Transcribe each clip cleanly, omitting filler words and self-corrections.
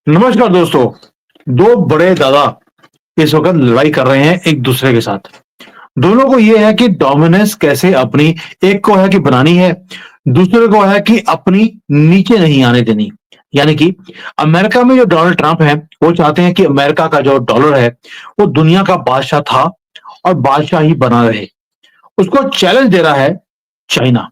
नमस्कार दोस्तों। दो बड़े दादा इस वक्त लड़ाई कर रहे हैं एक दूसरे के साथ। दोनों को ये है कि डोमिनेंस कैसे अपनी, एक को है कि बनानी है, दूसरे को है कि अपनी नीचे नहीं आने देनी। यानी कि अमेरिका में जो डोनाल्ड ट्रंप है वो चाहते हैं कि अमेरिका का जो डॉलर है वो दुनिया का बादशाह था और बादशाह ही बना रहे। उसको चैलेंज दे रहा है चाइना।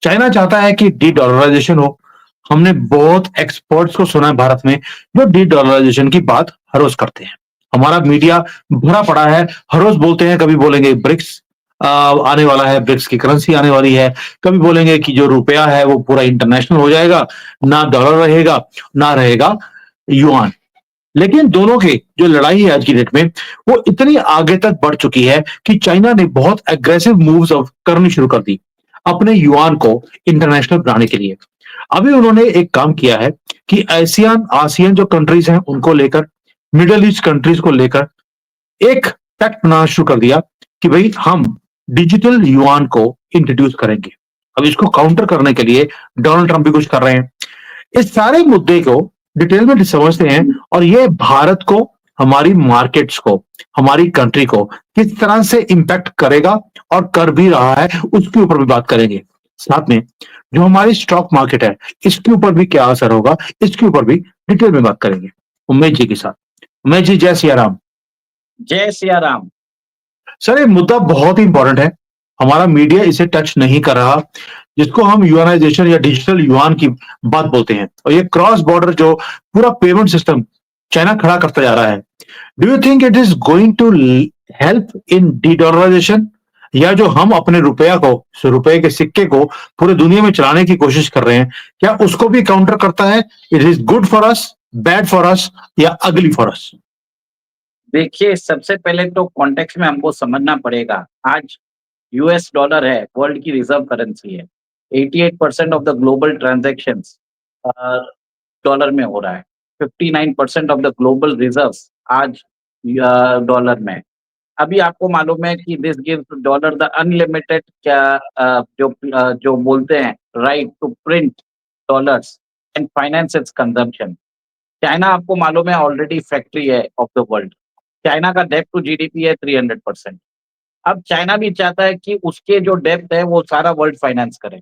चाइना चाहता है कि डी डॉलराइजेशन हो। हमने बहुत एक्सपर्ट्स को सुना है भारत में जो डी डॉलराइजेशन की बात हर रोज करते हैं। हमारा मीडिया भरा पड़ा है, हर रोज बोलते हैं। कभी बोलेंगे ब्रिक्स आने वाला है, ब्रिक्स की करेंसी आने वाली है। कभी बोलेंगे कि जो रुपया है वो पूरा इंटरनेशनल हो जाएगा, ना डॉलर रहेगा ना रहेगा युआन। लेकिन दोनों की जो लड़ाई है आज की डेट में वो इतनी आगे तक बढ़ चुकी है कि चाइना ने बहुत एग्रेसिव मूव्स करनी शुरू कर दी अपने युआन को इंटरनेशनल बनाने के लिए। अभी उन्होंने एक काम किया है कि एशियन आसियन जो कंट्रीज हैं उनको लेकर, मिडल ईस्ट कंट्रीज को लेकर एक पैक्ट बनाना शुरू कर दिया कि भाई हम डिजिटल युआन को इंट्रोड्यूस करेंगे। अब इसको काउंटर करने के लिए डोनाल्ड ट्रंप भी कुछ कर रहे हैं। इस सारे मुद्दे को डिटेल में समझते हैं और ये भारत को, हमारी मार्केट्स को, हमारी कंट्री को किस तरह से इंपैक्ट करेगा और कर भी रहा है उसके ऊपर भी बात करेंगे। साथ में जो हमारी स्टॉक मार्केट है इसके ऊपर भी क्या असर होगा इसके ऊपर भी डिटेल में बात करेंगे उमेश जी के साथ। उमेश जी, जय सिया राम। जय सिया राम। सर, ये मुद्दा बहुत ही इंपॉर्टेंट है। हमारा मीडिया इसे टच नहीं कर रहा, जिसको हम यूआनाइजेशन या डिजिटल युआन की बात बोलते हैं। और ये क्रॉस बॉर्डर जो पूरा पेमेंट सिस्टम चाइना खड़ा करता जा रहा है, do you think it is going to help in dedollarization? या जो हम अपने रुपया को, रुपए के सिक्के को पूरे दुनिया में चलाने की कोशिश कर रहे हैं, क्या उसको भी काउंटर करता है? It is good for us, bad for us या अगली फॉर अस? देखिए, सबसे पहले तो कॉन्टेक्स्ट में हमको समझना पड़ेगा। आज यूएस डॉलर है, वर्ल्ड की रिज़र्व करेंसी है। 88% of the global transactions uh, dollar में हो रहा है। 59% ऑफ द ग्लोबल रिज़र्व्स आज डॉलर में है। अभी आपको मालूम है कि this gives dollar the unlimited जो बोलते हैं right to print dollars and finance its consumption. China आपको मालूम है ऑलरेडी फैक्ट्री है ऑफ द वर्ल्ड। चाइना का डेब्ट टू जीडीपी है 300%। अब चाइना भी चाहता है कि उसके जो डेब्ट है वो सारा वर्ल्ड फाइनेंस करे।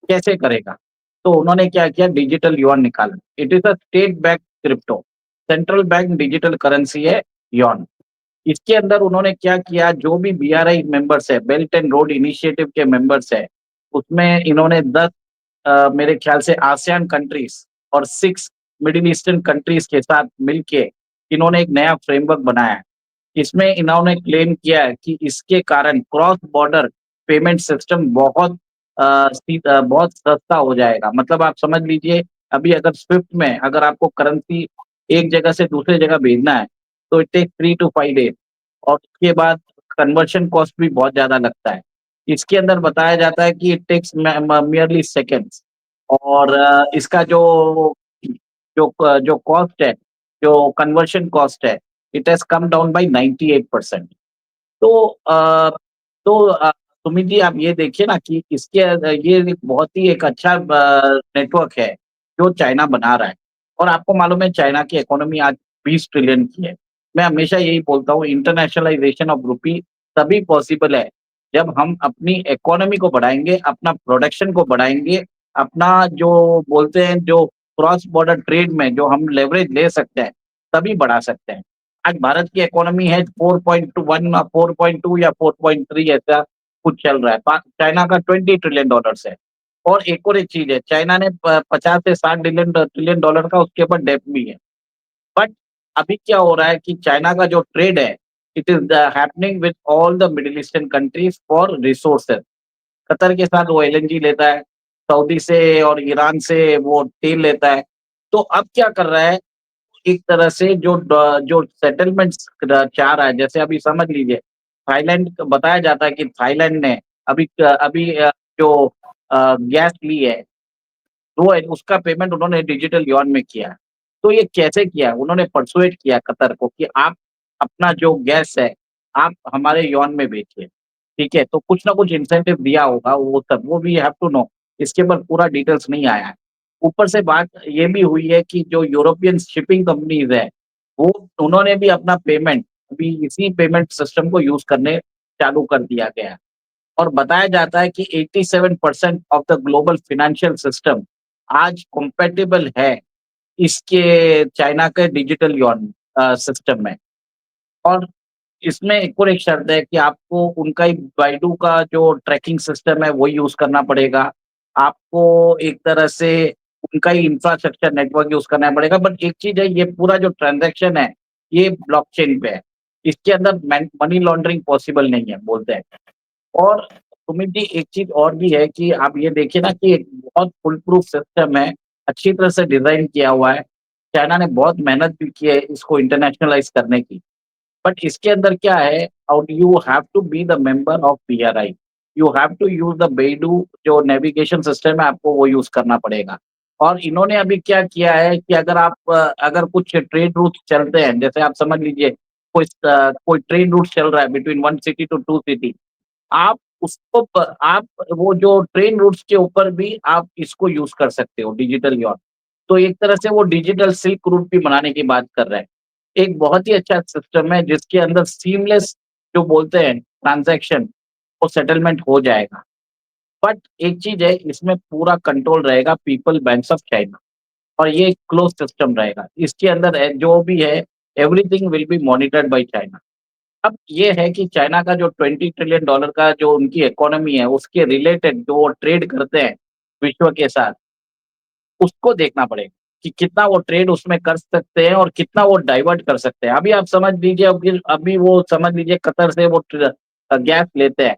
कैसे करेगा? तो उन्होंने क्या किया, डिजिटल युआन निकाला। It is a state backed crypto, central bank digital currency है युआन। इसके अंदर उन्होंने क्या किया, जो भी बीआरआई मेंबर्स है, बेल्ट एंड रोड इनिशिएटिव के मेंबर्स है, उसमें इन्होंने 10 मेरे ख्याल से आसियान कंट्रीज और 6 मिडिल ईस्टर्न कंट्रीज के साथ मिलके इन्होंने एक नया फ्रेमवर्क बनाया है। इसमें इन्होंने क्लेम किया है कि इसके कारण क्रॉस बॉर्डर पेमेंट सिस्टम बहुत सस्ता हो जाएगा। मतलब आप समझ लीजिए, अभी अगर स्विफ्ट में अगर आपको करेंसी एक जगह से दूसरे जगह भेजना है, तो इट टेक 3 टू 5 डेज़ और उसके बाद कन्वर्शन कॉस्ट भी बहुत ज़्यादा लगता है। इसके अंदर बताया जाता है कि इट टेक्स मियरली सेकंड्स और इसका जो कॉस्ट है, जो कन्वर्शन कॉस्ट है, it has come down by 98%। तो सुमित जी, आप ये देखिए ना कि ये एक बहुत ही एक अच्छा नेटवर्क है, जो चाइना बना रहा है। और आपको मालूम है चाइना की इकोनॉमी आज 20 ट्रिलियन की है। मैं हमेशा यही बोलता हूँ, इंटरनेशनलाइज़ेशन ऑफ रूपी तभी पॉसिबल है, जब हम अपनी इकोनॉमी को बढ़ाएँगे, अपना प्रोडक्शन को बढ़ाएँगे, अपना जो बोलते हैं जो क्रॉस बॉर्डर ट्रेड में जो हम लेवरेज ले सकते हैं, तभी बढ़ा सकते हैं। आज भारत की इकोनॉमी है 4.1 4.2 या 4.3 ऐसा कुछ चल रहा है। चाइना का $20 ट्रिलियन है। और एक चीज़ है, चाइना ने प 50 से 60 ट्रिलियन डॉलर का उसके ऊपर डेब्ट भी है। बट अभी क्या हो रहा है कि चाइना का जो ट्रेड है, it is happening with all the middle eastern countries for resources. Qatar के साथ वो एलएनजी लेता है, सऊदी से और ईरान से वो तेल लेता है। तो अब क्या कर रहा है, एक तरह से जो सेटलमेंट्स चाह रहा है, जैसे अभी समझ लीजिए, थाईलैंड बताया जाता है कि थाईलैंड ने जो गैस ली है, वो है उसका पेमेंट उन्होंने डिजिटल युआन में किया है। तो ये कैसे किया? उन्होंने पर्सुएड किया कतर को कि आप अपना जो गैस है, आप हमारे युआन में बेचिए। ठीक है? तो कुछ ना कुछ इंसेंटिव दिया होगा वो सब, वो वी हैव टू नो। इसके ऊपर पूरा डिटेल्स नहीं आया है। ऊपर से बात ये भी हुई है कि जो यूरोपियन शिपिंग कंपनीज़ हैं, वो उन्होंने भी अपना पेमेंट अभी इसी पेमेंट सिस्टम को यूज़ करने चालू कर दिया गया है। और बताया जाता है कि 87% of the global financial system आज कंपैटिबल है इसके चाइना के डिजिटल युआन सिस्टम में। और इसमें एक और एक शर्त है कि आपको उनका ही बाइडू का जो ट्रैकिंग सिस्टम है वो यूज़ करना पड़ेगा। आपको एक तरह से उनका ही इंफ्रास्ट्रक्चर नेटवर्क यूज़ करना पड़ेगा। बट एक चीज़ है, ये पूरा जो ट्रांज़ैक्शन है, ये ब्लॉकचेन पे है। इसके अंदर मनी लॉन्ड्रिंग पॉसिबल नहीं है बोलते हैं। और सुमित जी, एक चीज़ और भी है कि आप ये देखिए ना कि एक बहुत फुल प्रूफ सिस्टम है, अच्छी तरह से डिज़ाइन किया हुआ है। चाइना ने बहुत मेहनत भी की है इसको इंटरनेशनलाइज़ करने की। बट इसके अंदर क्या है, और you have to be the member of PRI. You have to use the Beidou जो नेविगेशन सिस्टम है, आपको वो यूज़ करना पड़ेगा। और इन्होंने अभी क्या किया है कि अगर कुछ ट्रेड रूट्स चलते हैं, जैसे आप समझ लीजिए कोई ट्रेन रूट चल रहा है बिटवीन 1 सिटी टू 2 सिटी, आप आप वो जो ट्रेन रूट्स के ऊपर भी आप इसको यूज़ कर सकते हो डिजिटल यॉन। तो एक तरह से वो डिजिटल सिल्क रूट भी बनाने की बात कर रहे हैं। एक बहुत ही अच्छा सिस्टम है जिसके अंदर सीमलेस जो बोलते हैं ट्रांज़ैक्शन, वो सेटलमेंट हो जाएगा। बट एक चीज़ है, इसमें पूरा कंट्रोल रहेगा पीपल बैंक्स ऑफ चाइना, और ये एक क्लोज़ सिस्टम रहेगा। इसके अंदर जो भी है, everything will be monitored by China. अब ये है कि चाइना का जो $20 ट्रिलियन का जो उनकी इकोनॉमी है, उसके रिलेटेड जो वो ट्रेड करते हैं विश्व के साथ, उसको देखना पड़ेगा कि कितना वो ट्रेड उसमें कर सकते हैं और कितना वो डाइवर्ट कर सकते हैं। अभी आप समझ लीजिए, अभी वो समझ लीजिए कतर से वो गैस लेते हैं।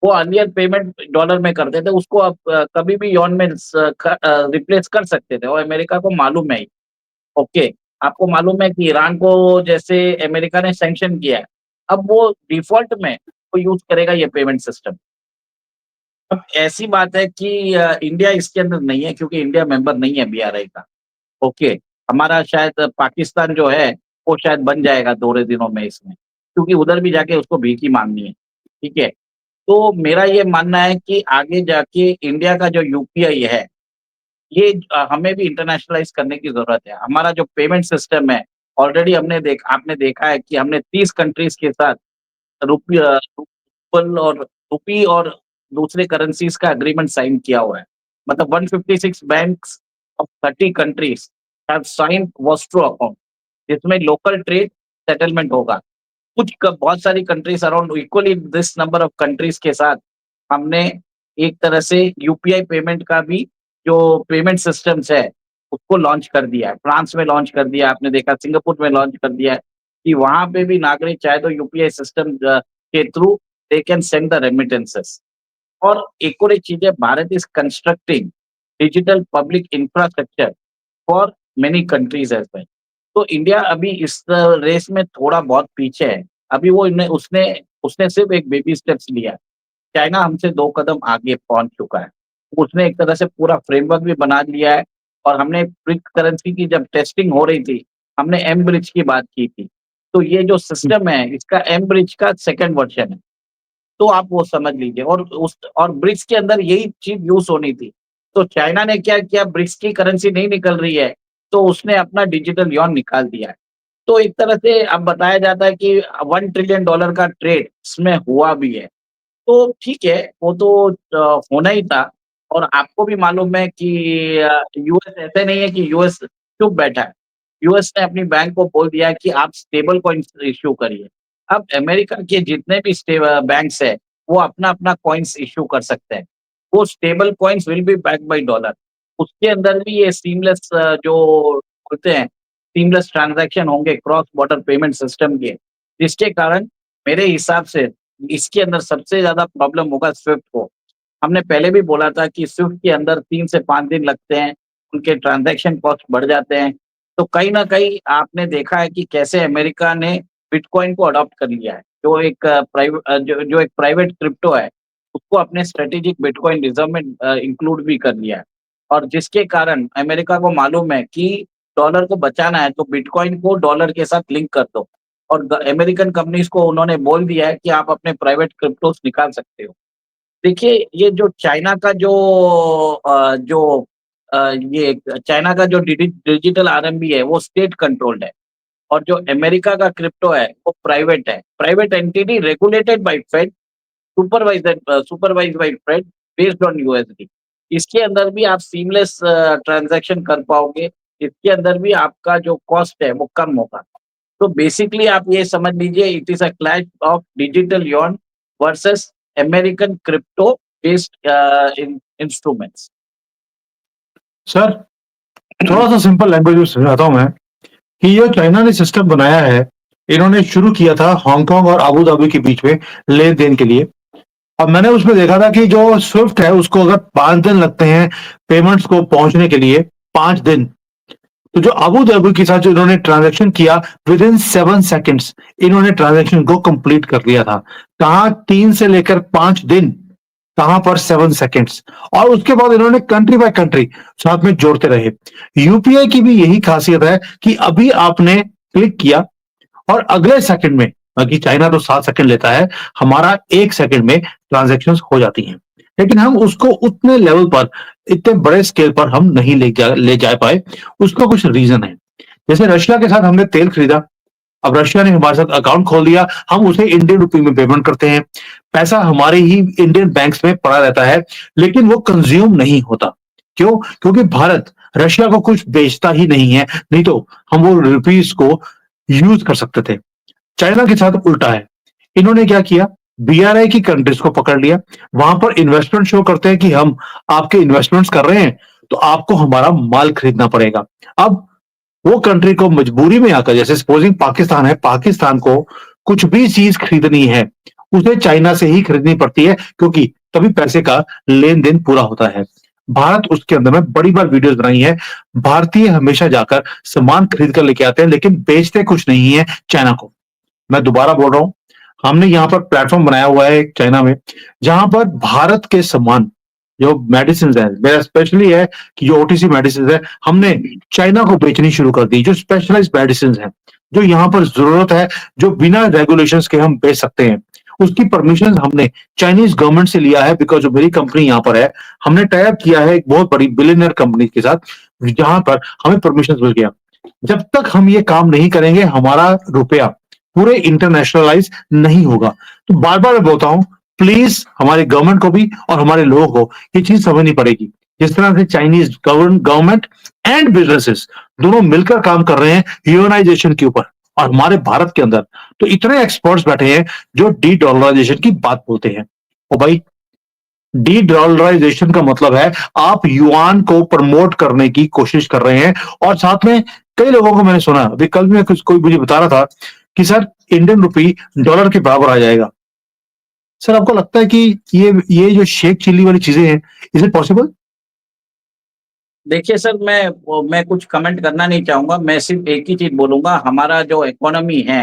वो अर्लियर पेमेंट डॉलर में करते थे, उसको आप कभी भी यॉन में रिप्लेस कर सकते थे, और अमेरिका को मालूम है ही। ओके, आपको मालूम है कि ईरान को जैसे अमेरिका ने सैंक्शन किया है, अब वो डिफ़ॉल्ट में वो यूज़ करेगा ये पेमेंट सिस्टम। अब ऐसी बात है कि इंडिया इसके अंदर नहीं है, क्योंकि इंडिया मेंबर नहीं है बीआरआई का। ओके, हमारा शायद पाकिस्तान जो है, वो शायद बन जाएगा थोड़े दिनों में इसमें, क्योंकि उधर भी जाके उसको भीख ही माँगनी है, ठीक है? तो मेरा ये मानना है कि आगे जाके इंडिया का जो यूपीआई है, ये हमें भी इंटरनेशनलाइज़ करने की ज़रूरत है। हमारा जो पेमेंट सिस्टम है, ऑलरेडी आपने देखा है कि हमने 30 कंट्रीज़ के साथ रूपल और रूपी और दूसरे करेंसीज़ का एग्रीमेंट साइन किया हुआ है। मतलब 156 banks of 30 countries have signed Vostro account, जिसमें लोकल ट्रेड सेटलमेंट होगा। बहुत सारी countries around equally this number of countries के साथ हमने एक तरह से यूपीआई पेमेंट का भी जो पेमेंट सिस्टम्स है, उसको लॉन्च कर दिया है। फ्रांस में लॉन्च कर दिया, आपने देखा सिंगापुर में लॉन्च कर दिया है कि वहाँ पे भी नागरिक चाहे तो यूपीआई सिस्टम के through they can send the remittances. और एक और एक चीज़ है, Bharat is constructing digital public infrastructure for many countries as well. तो इंडिया अभी इस रेस में थोड़ा बहुत पीछे है। अभी वो इन्हें उसने उसने सिर्फ़ एक बेबी स्टेप्स लिया है। चाइना हमसे 2 कदम आगे पहुँच चुका है। उसने एक तरह से पूरा फ्रेमवर्क भी बना लिया है, और हमने क्रिप्टो करेंसी की जब टेस्टिंग हो रही थी, हमने एम ब्रिज की बात की थी। तो ये जो सिस्टम है, इसका एम ब्रिज का सेकंड वर्ज़न है। तो आप वो समझ लीजिए, और ब्रिक्स के अंदर यही चीज़ यूज़ होनी थी। तो चाइना ने क्या किया, ब्रिक्स की करेंसी नहीं निकल रही है, तो उसने अपना डिजिटल युआन निकाल दिया है। तो एक तरह से अब बताया जाता है कि $1 ट्रिलियन का ट्रेड इसमें हुआ भी है। तो ठीक है, वो तो होना ही था। और आपको भी मालूम है कि यूएस ऐसे नहीं है कि यूएस चुप बैठा है। यूएस ने अपनी बैंक को बोल दिया है कि आप स्टेबल कॉइन्स इश्यू करिए। अब अमेरिका के जितने भी बैंक्स हैं, वो अपना-अपना कॉइन्स इश्यू कर सकते हैं। वो stable coins will be backed by dollar. उसके अंदर भी ये जो बोलते हैं, सीमलेस ट्रांज़ैक्शन होंगे क्रॉस बॉर्डर पेमेंट सिस्टम के, जिसके कारण मेरे हिसाब से इसके अंदर सबसे ज़्यादा प्रॉब्लम होगा स्विफ्ट को। हमने पहले भी बोला था कि स्विफ्ट के अंदर 3 से 5 दिन लगते हैं, उनके ट्रांज़ैक्शन कॉस्ट बढ़ जाते हैं। तो कहीं न कहीं आपने देखा है कि कैसे अमेरिका ने बिटकॉइन को अडॉप्ट कर लिया है। जो एक प्राइवेट क्रिप्टो है, उसको अपने स्ट्रैटेजिक बिटकॉइन रिज़र्व में इंक्लूड भी कर लिया है। और जिसके कारण अमेरिका को मालूम है कि डॉलर को बचाना है, तो बिटकॉइन को डॉलर के साथ लिंक कर दो। और अमेरिकन कंपनीज़ को उन्होंने बोल दिया है कि आप अपने प्राइवेट क्रिप्टोज़ निकाल सकते हो। देखिए, ये जो चाइना का जो ये चाइना का जो डिजिटल आरएमबी है वो स्टेट कंट्रोल्ड है और जो अमेरिका का क्रिप्टो है वो प्राइवेट है, private entity regulated by Fed, supervised by Fed, based on USD. इसके अंदर भी आप सीमलेस ट्रांजैक्शन कर पाओगे, इसके अंदर भी आपका जो कॉस्ट है वो कम होगा। तो बेसिकली आप ये समझ लीजिए it is a clash of digital yuan versus American crypto based instruments. Sir थोड़ा सा सिंपल लैंग्वेज में समझाता हूं मैं कि ये चाइना ने सिस्टम बनाया है, इन्होंने शुरू किया था हांगकांग और अबू धाबी के बीच में लेन देन के लिए। अब मैंने उसमें देखा था कि जो स्विफ्ट है उसको अगर 5 दिन लगते हैं पेमेंट्स को पहुंचने के लिए, 5 दिन, तो जो अबू धाबी के साथ जो इन्होंने ट्रांजैक्शन किया, विद इन 7 सेकेंड्स इन्होंने ट्रांजैक्शन को कंप्लीट कर लिया था। कहाँ 3 से लेकर 5 दिन, कहां पर 7 सेकेंड्स। और उसके बाद इन्होंने कंट्री बाय कंट्री साथ में जोड़ते रहे। यूपीआई की भी यही खासियत है कि अभी आपने क्लिक किया और अगले सेकंड में, बाकी चाइना तो 7 सेकंड लेता है, हमारा 1 सेकंड में ट्रांजेक्शन हो जाती हैं। लेकिन हम उसको उतने लेवल पर, इतने बड़े स्केल पर हम नहीं ले जा पाए। उसका कुछ रीजन है। जैसे रशिया के साथ हमने तेल खरीदा, अब रशिया ने हमारे साथ अकाउंट खोल दिया, हम उसे इंडियन रुपी में पेमेंट करते हैं, पैसा हमारे ही इंडियन बैंक्स में पड़ा रहता है, लेकिन वो कंज्यूम नहीं होता। क्यों? क्योंकि भारत रशिया को कुछ बेचता ही नहीं है, नहीं तो हम वो रुपीस को यूज कर सकते थे। चाइना के साथ उल्टा है। इन्होंने क्या किया, बीआरआई की कंट्रीज को पकड़ लिया, वहां पर इन्वेस्टमेंट शो करते हैं कि हम आपके इन्वेस्टमेंट्स कर रहे हैं तो आपको हमारा माल खरीदना पड़ेगा। अब वो कंट्री को मजबूरी में आकर, जैसे सपोजिंग पाकिस्तान है, पाकिस्तान को कुछ भी चीज खरीदनी है उसे चाइना से ही खरीदनी पड़ती है, क्योंकि तभी पैसे का लेन देन पूरा होता है। भारत उसके अंदर में बड़ी बार वीडियोस बनाई है, भारतीय हमेशा जाकर सामान खरीद कर लेके आते हैं लेकिन बेचते कुछ नहीं है चाइना को। मैं दोबारा बोल रहा हूं, हमने यहाँ पर प्लेटफॉर्म बनाया हुआ है चाइना में, जहां पर भारत के सामान, जो मेडिसिन है, मेरा स्पेशली है कि जो ओटीसी मेडिसिन है, हमने चाइना को बेचनी शुरू कर दी। जो स्पेशलाइज्ड मेडिसिन है, जो यहाँ पर जरूरत है, जो बिना रेगुलेशंस के हम बेच सकते हैं, उसकी परमिशन हमने चाइनीज गवर्नमेंट से लिया है। बिकॉज जो मेरी कंपनी यहाँ पर है, हमने टाइप किया है एक बहुत बड़ी बिलियनर कंपनी के साथ, जहां पर हमें परमिशन मिल गया। जब तक हम ये काम नहीं करेंगे, हमारा रुपया पूरे इंटरनेशनलाइज नहीं होगा। तो बार बार मैं बोलता हूं, प्लीज हमारे गवर्नमेंट को भी और हमारे लोगों को ये चीज समझनी पड़ेगी। जिस तरह से चाइनीज गवर्नमेंट एंड बिजनेसेस दोनों मिलकर काम कर रहे हैं यूनाइजेशन के ऊपर, और हमारे भारत के अंदर तो इतने एक्सपर्ट्स बैठे हैं जो डी डॉलराइजेशन की बात बोलते हैं। ओ भाई, डी डॉलराइजेशन का मतलब है आप युआन को प्रमोट करने की कोशिश कर रहे हैं। और साथ में कई लोगों को मैंने सुना, अभी कल भी कोई मुझे बता रहा था कि सर इंडियन रुपी डॉलर के बराबर आ जाएगा। सर आपको लगता है कि ये जो शेख चिल्ली वाली चीजें हैं, इज इट पॉसिबल? देखिए सर, मैं कुछ कमेंट करना नहीं चाहूँगा, मैं सिर्फ़ एक ही चीज़ बोलूँगा, हमारा जो इकोनॉमी है,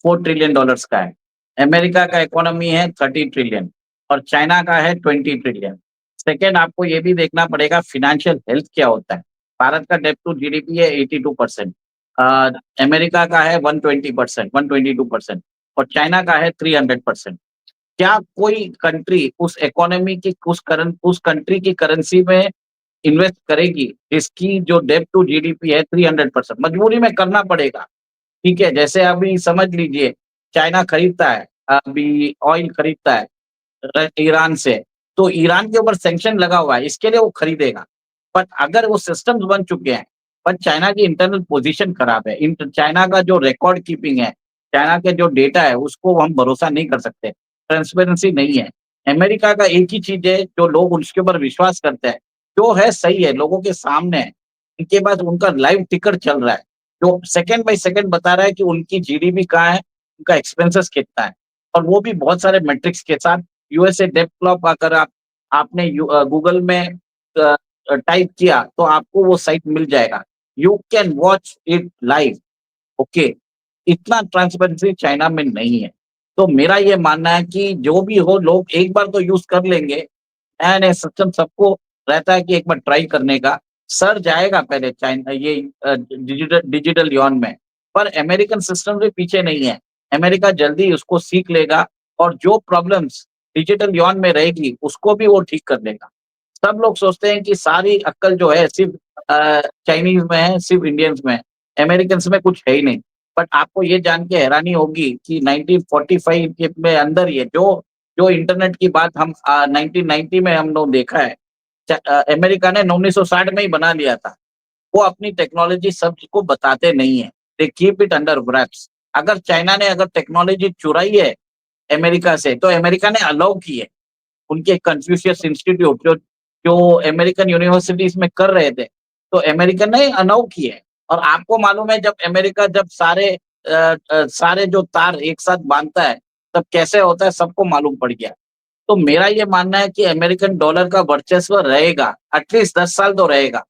$4 ट्रिलियन का है। अमेरिका का इकोनॉमी है 30 ट्रिलियन और चाइना का है 20 ट्रिलियन। सेकंड, आपको ये भी देखना पड़ेगा फ़ाइनेंशियल हेल्थ क्या होता है। भारत का डेब्ट टू जीडीपी है 82%, अमेरिका का है 120%, 122% और चाइना का है 300%। क्या कोई कंट्री उस इकोनॉमी की उस कंट्री की करेंसी में इन्वेस्ट करेगी जिसकी जो डेब्ट टू जीडीपी है 300%? मजबूरी में करना पड़ेगा, ठीक है? जैसे अभी समझ लीजिए, चाइना खरीदता है, अभी ऑयल खरीदता है ईरान से, तो ईरान के ऊपर सैंक्शन लगा हुआ है, इसके लिए वो खरीदेगा। बट अगर वो सिस्टम्स बन चुके हैं, पर चाइना की इंटरनल पोजीशन खराब है, चाइना का जो रिकॉर्ड कीपिंग है, चाइना के जो डेटा है, उसको हम भरोसा नहीं कर सकते, ट्रांसपेरेंसी नहीं है। अमेरिका का एक ही चीज है जो लोग उसके ऊपर विश्वास करते हैं, जो है सही है, लोगों के सामने है, इनके पास उनका लाइव टिकर चल रहा है, जो सेकंड बाय सेकंड बता रहा है कि उनकी जीडीपी कहाँ है, उनका एक्सपेंसेस कितना है, और वो भी बहुत सारे मैट्रिक्स के साथ। यूएसए डेब्ट क्लॉक अगर आपने गूगल में टाइप किया तो आपको वो साइट मिल जाएगा, you can watch it live. Okay, इतना ट्रांसपेरेंसी चाइना में नहीं है। तो मेरा ये मानना है कि जो भी हो, लोग एक बार तो यूज कर लेंगे, नया-नया सिस्टम सबको रहता है कि एक बार ट्राई करने का। सर जाएगा पहले चाइना ये डिजिटल डिजिटल युआन में, पर अमेरिकन सिस्टम से पीछे नहीं है। अमेरिका जल्दी उसको सीख लेगा और जो प्रॉब्लम्स डिजिटल युआन में रहेगी, उसको भी वो ठीक कर देगा। सब लोग सोचते हैं कि सारी अक्ल जो है सिर्फ चाइनीज में है, सिर्फ इंडियंस में है, अमेरिकन्स में कुछ है ही नहीं। बट आपको ये जान के हैरानी होगी कि 1945 के में अंदर ये जो जो इंटरनेट की बात हम 1990 में हम लोग देखा है, अमेरिका ने 1960 में ही बना लिया था। वो अपनी टेक्नोलॉजी सबको बताते नहीं है, they keep it under raps. अगर चाइना ने अगर टेक्नोलॉजी चुराई है अमेरिका से, तो अमेरिका ने अलाउ की है। उनके कन्फ्यूशियस इंस्टीट्यूट जो जो अमेरिकन यूनिवर्सिटीज में कर रहे थे, तो अमेरिका ने अलाउ की है। और आपको मालूम है जब अमेरिका जब सारे जो तार एक साथ बांधता है, तब कैसे होता है सबको मालूम पड़ गया। तो मेरा ये मानना है कि अमेरिकन डॉलर का वर्चस्व रहेगा, एटलीस्ट 10 साल तो रहेगा।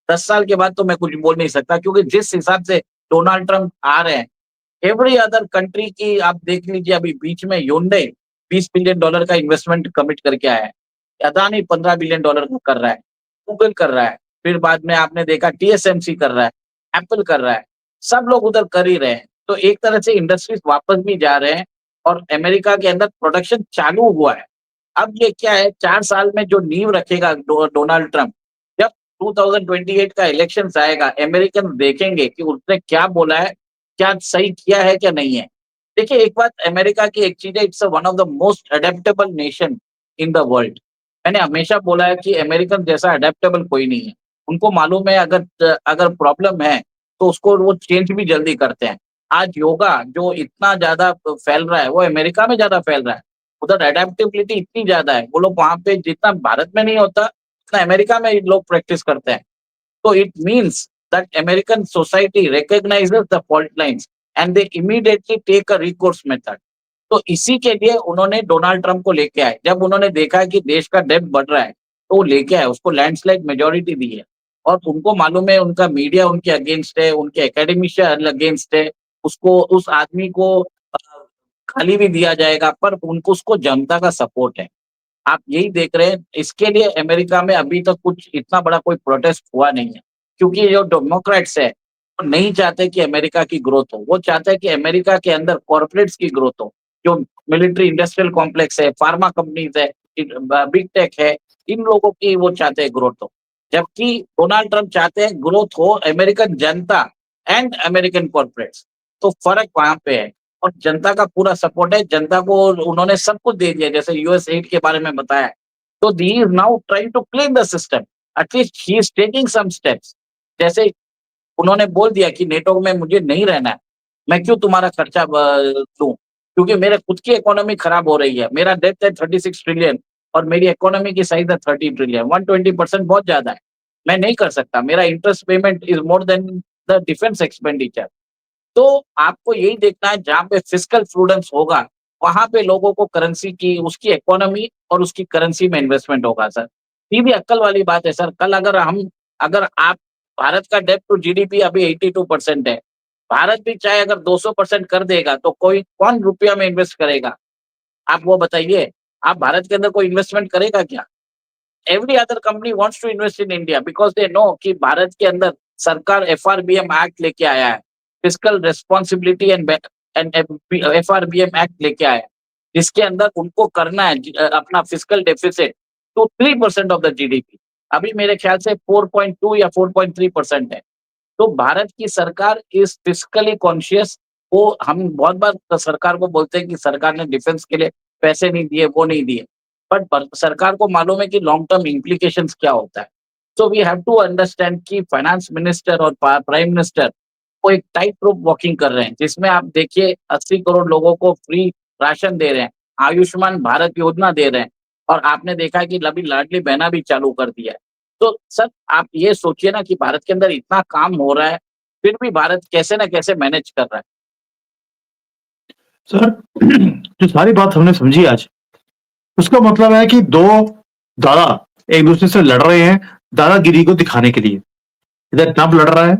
10 साल के बाद तो मैं कुछ बोल नहीं सकता, क्योंकि जिस हिसाब से डोनाल्ड ट्रम्प आ रहे हैं, एवरी अदर कंट्री की आप देख लीजिए। अभी बीच में Hyundai $20 बिलियन का इन्वेस्टमेंट कमिट करके आया है। अदानी $15 बिलियन का कर रहा है, गूगल कर रहा है, फिर बाद में आपने देखा TSMC कर रहा है, एप्पल कर रहा है, सब लोग उधर कर ही रहे हैं। तो एक तरह से इंडस्ट्रीज वापस भी जा रहे हैं और अमेरिका के अंदर प्रोडक्शन चालू हुआ है। अब ये क्या है, 4 साल में जो नींव रखेगा डोनाल्ड ट्रम्प, जब 2028 का इलेक्शंस आएगा, अमेरिकन देखेंगे कि उसने क्या बोला है, क्या सही किया है, क्या नहीं है। देखिए, एक बात अमेरिका की एक चीज़ है, it's one of the most adaptable nation in the world. मैंने हमेशा बोला है कि अमेरिकन जैसा अडैप्टेबल कोई नहीं है। उनको मालूम है अगर अगर प्रॉब्लम है, तो उसको वो चेंज भी जल्दी करते हैं। आज योगा जो इतना ज़्यादा फैल रहा है, वो अमेरिका में ज़्यादा फैल रहा है। उधर अडैप्टेबिलिटी इतनी ज़्यादा है, वो लोग वहाँ पे जितना भारत में नहीं होता, उतना अमेरिका में लोग प्रैक्टिस करते हैं। So it means that American society recognizes the fault lines and they immediately take a recourse method. तो इसी के लिए उन्होंने डोनाल्ड ट्रम्प को लेके आए। जब उन्होंने देखा कि देश का डेब्ट बढ़ रहा है, तो वो लेके आए, उसको लैंडस्लाइड मेजॉरिटी दी है। और उनको मालूम है उनका मीडिया उनके अगेंस्ट है, उनके एकेडमिशियन अगेंस्ट है, उसको उस आदमी को गाली भी दिया जाएगा, पर उनको उसको जनता का सपोर्ट है। आप यही देख रहे हैं, इसके लिए अमेरिका में अभी तक कुछ इतना बड़ा कोई प्रोटेस्ट हुआ नहीं है, क्योंकि जो डेमोक्रेट्स है, वो नहीं चाहते कि अमेरिका की ग्रोथ हो। वो चाहते हैं कि अमेरिका के अंदर कॉर्पोरेट्स की ग्रोथ हो, जो मिलिट्री इंडस्ट्रियल कॉम्प्लेक्स है, फार्मा कंपनीज है, बिग टेक है, इन लोगों की वो चाहते हैं ग्रोथ हो। जबकि डोनाल्ड ट्रम्प चाहते हैं ग्रोथ हो American Janata and American corporates. तो फर्क वहां पे है। और जनता का पूरा सपोर्ट है, जनता को उन्होंने सब कुछ दे दिया, जैसे यूएस एड के बारे में बताया। तो he is now trying to clean the system, at least he is taking some steps. जैसे उन्होंने बोल दिया कि नेटो में मुझे नहीं रहना है, मैं क्यों तुम्हारा खर्चा दूं, क्योंकि मेरे खुद की इकोनॉमी खराब हो रही है। मेरा डेट है 36 ट्रिलियन और मेरी इकोनॉमी की साइज है 30 ट्रिलियन, 120% बहुत ज्यादा है। मैं नहीं कर सकता, मेरा interest payment is more than the defence expenditure. तो आपको यही देखना है, जहाँ पे फिस्कल प्रूडेंस होगा, वहां पे लोगों को करेंसी की, उसकी इकोनॉमी और उसकी करेंसी में इन्वेस्टमेंट होगा सर। सीधी अक्ल वाली बात है सर। कल अगर आप भारत का डेब्ट टू जीडीपी अभी 82% है, भारत भी चाहे अगर 200% कर देगा, तो कोई कौन रुपया में इन्वेस्ट करेगा? आप वो बताइए। आप भारत के अंदर कोई इन्वेस्टमेंट करेगा क्या? Every other company wants to invest in India because they know कि भारत के अंदर सरकार एफआरबीएम एक्ट लेके आया है, fiscal responsibility and FRBM act लेके आया है, जिसके अंदर उनको करना है अपना fiscal deficit to 3% of the GDP. अभी मेरे ख्याल से 4.2 या 4.3% है। तो भारत की सरकार इज फिस्कली कॉन्शियस। वो हम बहुत बार सरकार को बोलते हैं कि सरकार ने डिफेंस के लिए पैसे नहीं दिए, वो नहीं दिए, बट सरकार को मालूम है कि लॉन्ग टर्म इम्प्लीकेशंस क्या होता है। So we have to understand कि फाइनेंस मिनिस्टर और प्राइम मिनिस्टर वो एक टाइट रोप वॉकिंग कर रहे हैं, जिसमें आप देखिए 80 करोड़ लोगों को फ्री राशन दे रहे हैं, आयुष्मान भारत योजना दे रहे हैं, और आपने देखा कि अभी लाडली बहना भी चालू कर दिया है। तो सर आप ये सोचिए ना कि भारत के अंदर इतना काम हो रहा है, फिर भी भारत कैसे ना कैसे मैनेज कर रहा है। सर जो सारी बात हमने समझी आज, उसका मतलब है कि दो दादा एक दूसरे से लड़ रहे हैं, दादागिरी को दिखाने के लिए। इधर ट्रंप लड़ रहा है,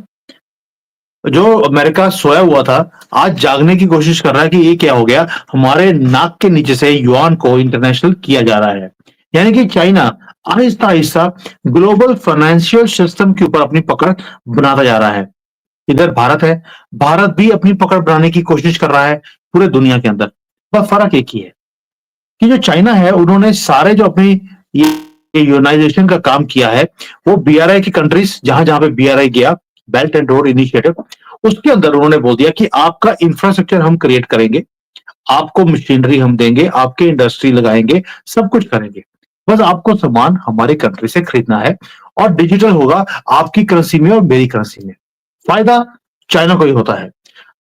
जो अमेरिका सोया हुआ था आज जागने की कोशिश कर रहा है कि ये क्या हो गया, हमारे नाक के नीचे से युआन को इंटरनेशनल किया जा रहा है। यानी कि China Aahista Aahista global financial system के ऊपर अपनी पकड़ बनाता जा रहा है। इधर भारत है, भारत भी अपनी पकड़ बनाने की कोशिश कर रहा है पूरे दुनिया के अंदर। बस फर्क एक ही है कि जो चाइना है, उन्होंने सारे जो अपनी ये ये यूनाइजेशन का काम किया है, वो बीआरआई की कंट्रीज जहां-जहां पे बीआरआई गया, बेल्ट एंड रोड इनिशिएटिव, उसके अंदर उन्होंने बोल दिया कि आपका इंफ्रास्ट्रक्चर हम क्रिएट करेंगे, आपको मशीनरी हम देंगे, आपके इंडस्ट्री लगाएंगे, सब कुछ करेंगे। बस आपको सामान हमारी कंट्री से खरीदना है और डिजिटल होगा आपकी करेंसी में और मेरी करेंसी में। फायदा चाइना को ही होता है।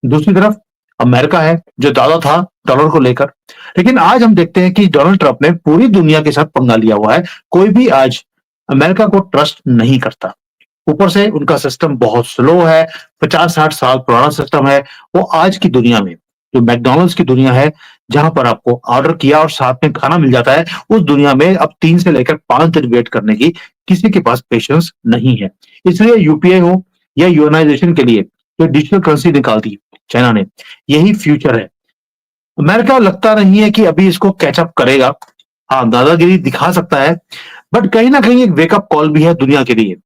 दूसरी तरफ अमेरिका है जो दादा था डॉलर को लेकर, लेकिन आज हम देखते हैं कि डोनाल्ड ट्रंप ने पूरी दुनिया के साथ पंगा लिया हुआ है। कोई भी आज अमेरिका को ट्रस्ट नहीं करता। ऊपर से उनका सिस्टम बहुत स्लो है, 50-60 साल पुराना सिस्टम है। वो आज की दुनिया में जो मैकडॉनल्ड्स की दुनिया है, जहां पर आपको ऑर्डर किया और साथ में खाना मिल जाता है, उस दुनिया में अब 3 से लेकर 5 दिन वेट करने की किसी के पास पेशेंस नहीं है। इसलिए यूपीआई हो या यूनाइजेशन के लिए जो डिजिटल करेंसी निकाल दी चाइना ने, यही फ्यूचर है। अमेरिका लगता नहीं है कि अभी इसको कैचअप करेगा। हाँ, दादागिरी दिखा सकता है, बट कहीं ना कहीं एक वेकअप कॉल भी है दुनिया के लिए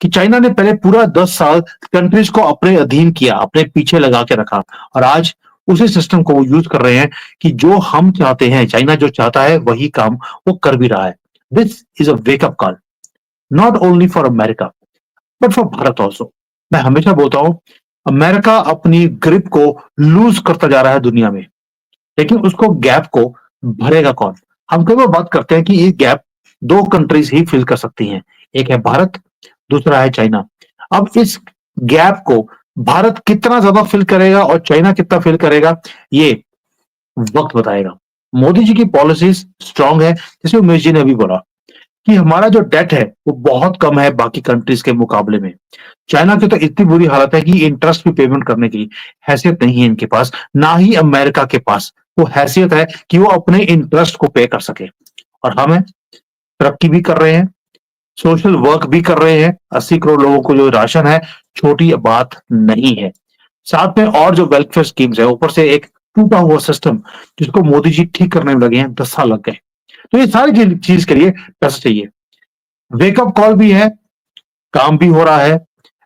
कि चाइना ने पहले पूरा 10 साल कंट्रीज को अपने अधीन किया, अपने पीछे लगा के रखा और आज उसी सिस्टम को वो यूज कर रहे हैं कि जो हम चाहते हैं, चाइना जो चाहता है वही काम वो कर भी रहा है। This is a wake up call, not only for America but for Bharat also. मैं हमेशा बोलता हूं, अमेरिका अपनी ग्रिप को लूज करता जा रहा है दुनिया में, लेकिन उसको गैप को भरेगा कौन? हम कई बार बात करते हैं कि ये गैप 2 कंट्रीज ही फिल कर सकती हैं। एक है भारत, दूसरा है चाइना। अब इस गैप को भारत कितना ज्यादा फिल करेगा और चाइना कितना फिल करेगा, ये वक्त बताएगा। मोदी जी की पॉलिसीज स्ट्रांग है, जैसे उमेश जी ने अभी बोला कि हमारा जो डेट है वो बहुत कम है बाकी कंट्रीज के मुकाबले में। चाइना की तो इतनी बुरी हालत है कि इंटरेस्ट भी पेमेंट करने की हैसियत नहीं है इनके पास, ना ही अमेरिका के पास वो हैसियत है कि वो अपने इंटरेस्ट को पे कर सके। और हम हैं, तरक्की भी कर रहे हैं, सोशल वर्क भी कर रहे हैं, 80 करोड़ लोगों को जो राशन है, छोटी बात नहीं है। साथ में और जो वेलफेयर स्कीम्स है, ऊपर से एक टूटा हुआ सिस्टम जिसको मोदी जी ठीक करने में लगे हैं, 10 साल लग गए। तो ये सारी चीज के लिए पैसा चाहिए। वेकअप कॉल भी है, काम भी हो रहा है,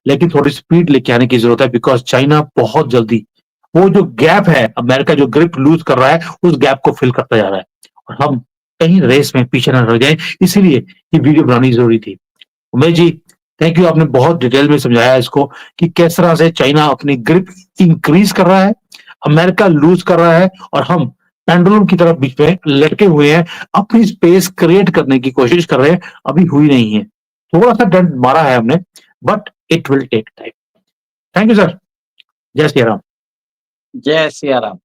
लेकिन थोड़ी स्पीड लेके आने की जरूरत है बिकॉज चाइना बहुत जल्दी वो जो गैप है, अमेरिका जो ग्रिप लूज कर रहा है, उस गैप को फिल करता जा रहा है और हम कहीं रेस में पीछे न रह जाए, इसीलिए ये वीडियो बनानी जरूरी थी। उमेश जी, थैंक यू, आपने बहुत डिटेल में समझाया इसको कि किस तरह से चाइना अपनी ग्रिप इंक्रीज कर रहा है, अमेरिका लूज कर रहा है और हम पेंडुलम की तरफ बीच में लटके हुए हैं, अपनी स्पेस क्रिएट करने की कोशिश कर रहे हैं, अभी हुई नहीं है। थोड़ा सा डेंट मारा है हमने, but it will take time. Thank you sir. जय श्री राम। जय सिया राम।